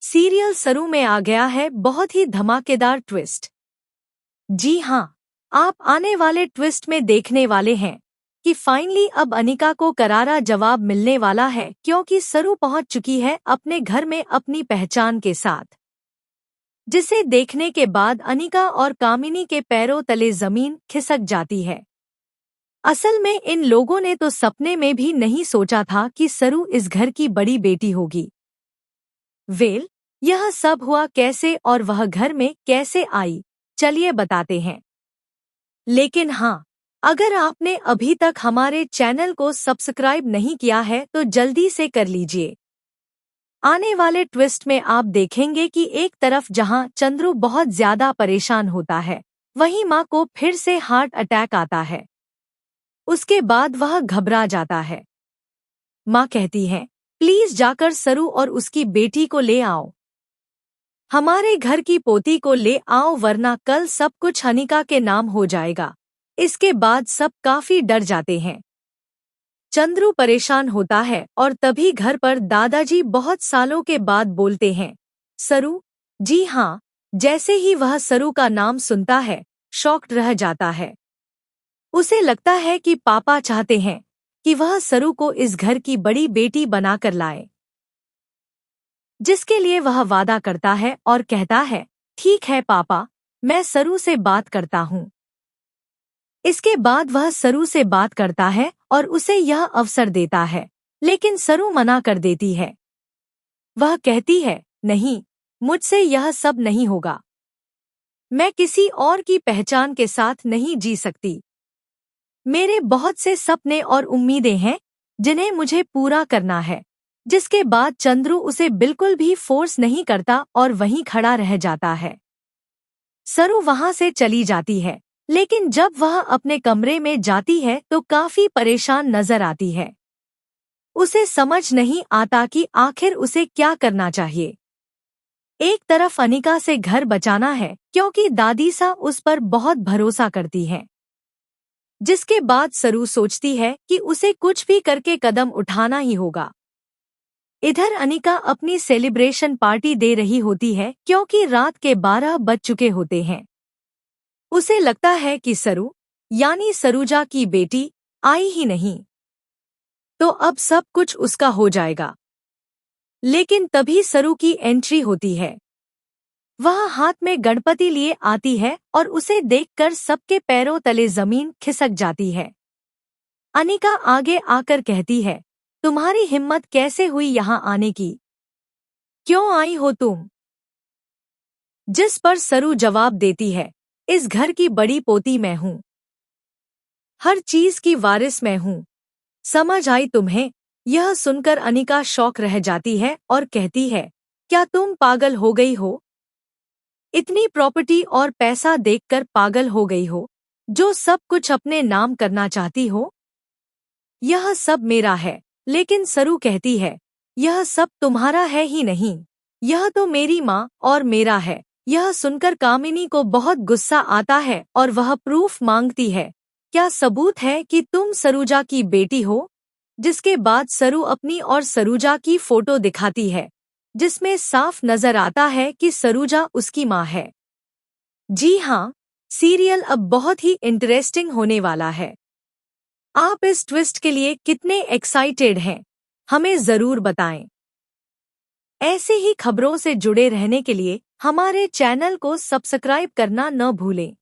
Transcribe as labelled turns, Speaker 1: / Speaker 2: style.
Speaker 1: Serial सरू में आ गया है बहुत ही धमाकेदार ट्विस्ट। जी हाँ, आप आने वाले ट्विस्ट में देखने वाले हैं कि फाइनली अब अनिका को करारा जवाब मिलने वाला है, क्योंकि सरू पहुंच चुकी है अपने घर में अपनी पहचान के साथ, जिसे देखने के बाद अनिका और कामिनी के पैरों तले जमीन खिसक जाती है। असल में इन लोगों ने तो सपने में भी नहीं सोचा था कि सरू इस घर की बड़ी बेटी होगी। वेल, यह सब हुआ कैसे और वह घर में कैसे आई, चलिए बताते हैं। लेकिन हाँ, अगर आपने अभी तक हमारे चैनल को सब्सक्राइब नहीं किया है तो जल्दी से कर लीजिए। आने वाले ट्विस्ट में आप देखेंगे कि एक तरफ जहां चंद्रू बहुत ज्यादा परेशान होता है, वहीं माँ को फिर से हार्ट अटैक आता है। उसके बाद वह घबरा जाता है। माँ कहती है, प्लीज जाकर सरू और उसकी बेटी को ले आओ, हमारे घर की पोती को ले आओ, वरना कल सब कुछ अनिका के नाम हो जाएगा। इसके बाद सब काफी डर जाते हैं। चंद्रू परेशान होता है और तभी घर पर दादाजी बहुत सालों के बाद बोलते हैं, सरू। जी हाँ, जैसे ही वह सरू का नाम सुनता है, शॉक्ड रह जाता है। उसे लगता है कि पापा चाहते हैं कि वह सरू को इस घर की बड़ी बेटी बनाकर लाए, जिसके लिए वह वादा करता है और कहता है, ठीक है पापा, मैं सरू से बात करता हूँ। इसके बाद वह सरू से बात करता है और उसे यह अवसर देता है, लेकिन सरू मना कर देती है। वह कहती है, नहीं, मुझसे यह सब नहीं होगा। मैं किसी और की पहचान के साथ नहीं जी सकती। मेरे बहुत से सपने और उम्मीदें हैं जिन्हें मुझे पूरा करना है। जिसके बाद चंद्रू उसे बिल्कुल भी फोर्स नहीं करता और वहीं खड़ा रह जाता है। सरू वहां से चली जाती है, लेकिन जब वह अपने कमरे में जाती है तो काफी परेशान नजर आती है। उसे समझ नहीं आता कि आखिर उसे क्या करना चाहिए। एक तरफ अनिका से घर बचाना है, क्योंकि दादी सा उस पर बहुत भरोसा करती है। जिसके बाद सरू सोचती है कि उसे कुछ भी करके कदम उठाना ही होगा। इधर अनिका अपनी सेलिब्रेशन पार्टी दे रही होती है, क्योंकि रात के 12 बज चुके होते हैं। उसे लगता है कि सरू यानी सरूजा की बेटी आई ही नहीं, तो अब सब कुछ उसका हो जाएगा। लेकिन तभी सरू की एंट्री होती है। वह हाथ में गणपति लिए आती है और उसे देखकर सबके पैरों तले जमीन खिसक जाती है। अनिका आगे आकर कहती है, तुम्हारी हिम्मत कैसे हुई यहाँ आने की? क्यों आई हो तुम? जिस पर सरू जवाब देती है, इस घर की बड़ी पोती मैं हूँ, हर चीज की वारिस मैं हूँ। समझ आई तुम्हें? यह सुनकर अनिका शॉक रह जाती है और कहती है, क्या तुम पागल हो गई हो? इतनी प्रॉपर्टी और पैसा देखकर पागल हो गई हो, जो सब कुछ अपने नाम करना चाहती हो? यह सब मेरा है। लेकिन सरू कहती है, यह सब तुम्हारा है ही नहीं, यह तो मेरी माँ और मेरा है। यह सुनकर कामिनी को बहुत गुस्सा आता है और वह प्रूफ मांगती है, क्या सबूत है कि तुम सरूजा की बेटी हो? जिसके बाद सरू अपनी और सरूजा की फोटो दिखाती है, जिसमें साफ नजर आता है कि सरूजा उसकी माँ है। जी हाँ, सीरियल अब बहुत ही इंटरेस्टिंग होने वाला है। आप इस ट्विस्ट के लिए कितने एक्साइटेड हैं, हमें जरूर बताएं। ऐसे ही खबरों से जुड़े रहने के लिए हमारे चैनल को सब्सक्राइब करना न भूलें।